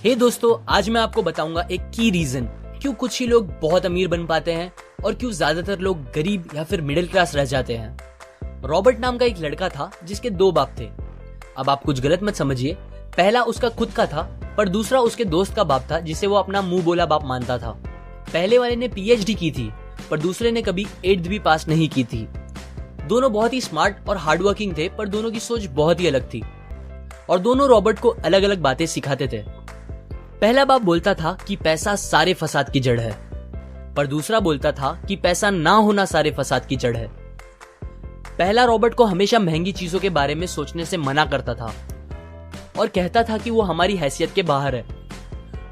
हे दोस्तों, आज मैं आपको बताऊंगा एक की रीजन क्यों कुछ ही लोग बहुत अमीर बन पाते हैं और क्यों ज्यादातर लोग गरीब या फिर मिडिल क्लास रह जाते हैं। रॉबर्ट नाम का एक लड़का था जिसके दो बाप थे। अब आप कुछ गलत मत समझिए, पहला उसका खुद का था पर दूसरा उसके दोस्त का बाप था जिसे वो अपना मुंह बोला बाप मानता था। पहले वाले ने पीएचडी की थी पर दूसरे ने कभी 8th भी पास नहीं की थी। दोनों बहुत ही स्मार्ट और हार्डवर्किंग थे पर दोनों की सोच बहुत ही अलग थी और दोनों रॉबर्ट को अलग अलग बातें सिखाते थे। पहला बाप बोलता था कि पैसा सारे फसाद की जड़ है, पर दूसरा बोलता था कि पैसा ना होना सारे फसाद की जड़ है। पहला रॉबर्ट को हमेशा महंगी चीजों के बारे में सोचने से मना करता था और कहता था कि वो हमारी हैसियत के बाहर है।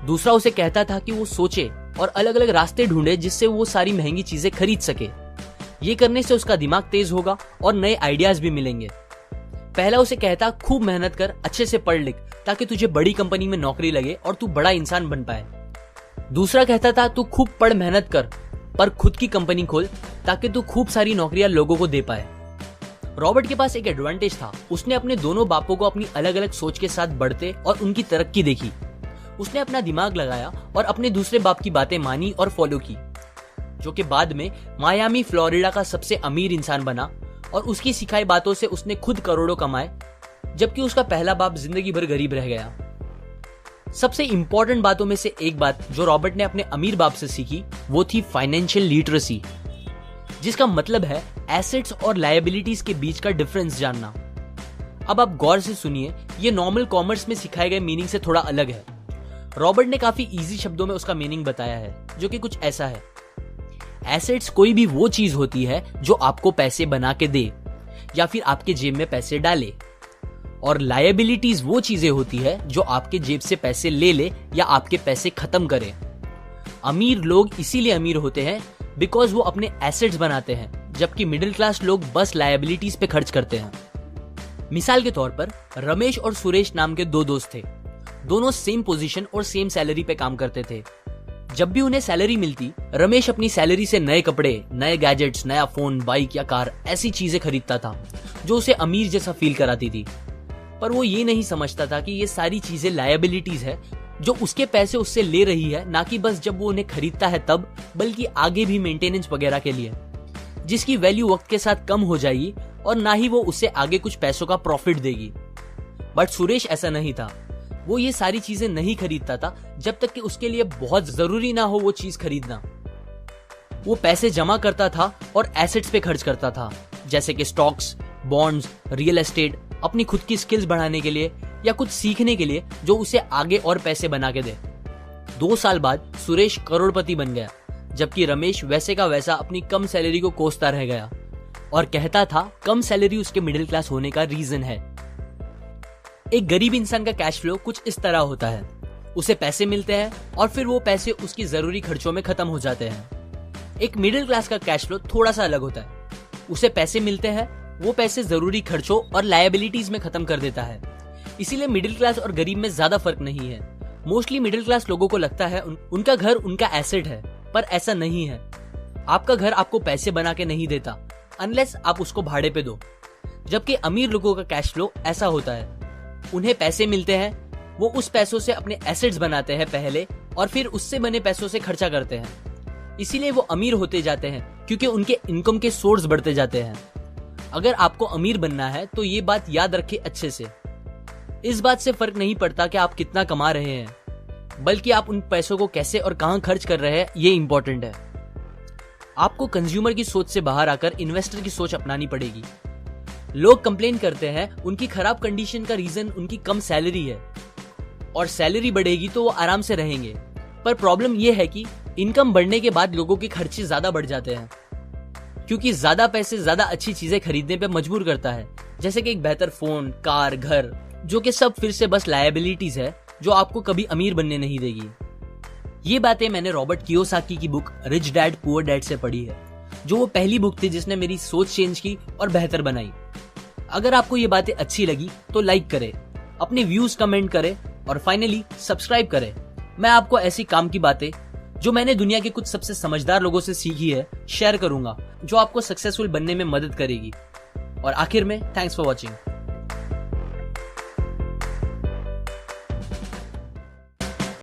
दूसरा उसे कहता था कि वो सोचे और अलग अलग रास्ते ढूंढे जिससे वो सारी महंगी चीजें खरीद सके। ये करने से उसका दिमाग तेज होगा और नए आइडियाज भी मिलेंगे। पहला उसे कहता खूब मेहनत कर, अच्छे से पढ़ लिख ताकि तुझे बड़ी कंपनी में नौकरी लगे और तू बड़ा इंसान बन पाए। दूसरा कहता था तू खूब पढ़ मेहनत कर पर खुद की कंपनी खोल ताकि तू खूब सारी नौकरियां लोगों को दे पाए। रॉबर्ट के पास एक एडवांटेज था, उसने अपने दोनों बापों को अपनी अलग अलग सोच के साथ बढ़ते और उनकी तरक्की देखी। उसने अपना दिमाग लगाया और अपने दूसरे बाप की बातें मानी और फॉलो की, जो कि बाद में मायामी फ्लोरिडा का सबसे अमीर इंसान बना और उसकी सिखाई बातों से उसने खुद करोड़ों कमाए, जबकि उसका पहला बाप जिंदगी भर गरीब रह गया। सबसे इंपॉर्टेंट बातों में से एक बात जो रॉबर्ट ने अपने अमीर बाप से सीखी वो थी फाइनेंशियल लिटरेसी, जिसका मतलब है एसेट्स और लायबिलिटीज के बीच का डिफरेंस जानना। अब आप गौर से सुनिए, ये नॉर्मल कॉमर्स में सिखाए गए मीनिंग से थोड़ा अलग है। रॉबर्ट ने काफी इजी शब्दों में उसका मीनिंग बताया है, जो कि कुछ ऐसा है। एसेट्स कोई भी वो चीज होती है जो आपको पैसे बना के दे या फिर आपके जेब में पैसे डाले, और लायबिलिटीज वो चीजें होती है जो आपके जेब से पैसे ले ले या आपके पैसे खत्म करे। अमीर लोग इसीलिए अमीर होते हैं बिकॉज वो अपने एसेट्स बनाते हैं, जबकि मिडिल क्लास लोग बस लायबिलिटीज पे खर्च करते हैं। मिसाल के तौर पर रमेश और सुरेश नाम के दो दोस्त थे। दोनों सेम पोजीशन और सेम सैलरी पे काम करते थे। जब भी उन्हें सैलरी मिलती, रमेश अपनी सैलरी से नए कपड़े, नए गैजेट्स, नया फोन, बाइक या कार ऐसी चीजें खरीदता था जो उसे अमीर जैसा फील कराती थी। पर वो ये नहीं समझता था कि ये सारी चीजें लायबिलिटीज है जो उसके पैसे उससे ले रही है, ना कि बस जब वो उन्हें खरीदता है तब, बल्कि आगे भी मेंटेनेंस वगैरह के लिए, जिसकी वैल्यू वक्त के साथ कम हो जाएगी और ना ही वो उससे आगे कुछ पैसों का प्रॉफिट देगी। बट सुरेश ऐसा नहीं था। वो ये सारी चीजें नहीं खरीदता था जब तक कि उसके लिए बहुत जरूरी ना हो वो चीज खरीदना। वो पैसे जमा करता था और एसेट्स पे खर्च करता था, जैसे कि स्टॉक्स, बॉन्ड्स, रियल एस्टेट, अपनी खुद की स्किल्स बढ़ाने के लिए या कुछ सीखने के लिए जो उसे आगे और पैसे बना के दे। 2 साल बाद सुरेश करोड़पति बन गया, जबकि रमेश वैसे का वैसा अपनी कम सैलरी को कोसता रह गया और कहता था कम सैलरी उसके मिडिल क्लास होने का रीजन है। एक गरीब इंसान का कैश फ्लो कुछ इस तरह होता है, उसे पैसे मिलते हैं और फिर वो पैसे उसकी जरूरी खर्चों में खत्म हो जाते हैं। एक मिडिल क्लास का कैश फ्लो थोड़ा सा अलग होता है, उसे पैसे मिलते हैं, वो पैसे जरूरी खर्चों और लायबिलिटीज में खत्म कर देता है। इसीलिए मिडिल क्लास और गरीब में ज्यादा फर्क नहीं है। मोस्टली मिडिल क्लास लोगों को लगता है उनका घर उनका एसेट है, पर ऐसा नहीं है। आपका घर आपको पैसे बना के नहीं देता अनलेस आप उसको भाड़े पे दो, जबकि अमीर लोगों का कैश फ्लो ऐसा होता है। उन्हें पैसे मिलते हैं, वो उस पैसों से अपने एसेट्स बनाते हैं पहले और फिर उससे बने पैसों से खर्चा करते हैं। इसीलिए वो अमीर होते जाते हैं क्योंकि उनके इनकम के सोर्स बढ़ते जाते हैं। अगर आपको अमीर बनना है तो ये बात याद रखें अच्छे से। इस बात से फर्क नहीं पड़ता कि आप कितना कमा रहे हैं, बल्कि आप उन पैसों को कैसे और कहां खर्च कर रहे हैं, ये इंपॉर्टेंट है। आपको कंज्यूमर की सोच से बाहर आकर इन्वेस्टर की सोच अपनानी पड़ेगी। लोग कंप्लेन करते हैं उनकी खराब कंडीशन का रीजन उनकी कम सैलरी है और सैलरी बढ़ेगी तो वो आराम से रहेंगे, पर प्रॉब्लम ये है कि इनकम बढ़ने के बाद लोगों के खर्चे ज्यादा बढ़ जाते हैं, क्योंकि ज्यादा पैसे ज्यादा अच्छी चीजें खरीदने पे मजबूर करता है, जैसे कि एक बेहतर फोन, कार, घर, जो कि सब फिर से बस लायबिलिटीज है जो आपको कभी अमीर बनने नहीं देगी। ये बातें मैंने रॉबर्ट कियोसाकी की book rich dad poor dad से पढ़ी है, जो वो पहली बुक थी जिसने मेरी सोच चेंज की और बेहतर बनाई। अगर आपको ये बातें अच्छी लगी तो लाइक करें, अपने व्यूज कमेंट करें और फाइनली सब्सक्राइब करें। मैं आपको ऐसी काम की बातें जो मैंने दुनिया के कुछ सबसे समझदार लोगों से सीखी है शेयर करूंगा, जो आपको सक्सेसफुल बनने में मदद करेगी। और आखिर में थैंक्स फॉर वॉचिंग।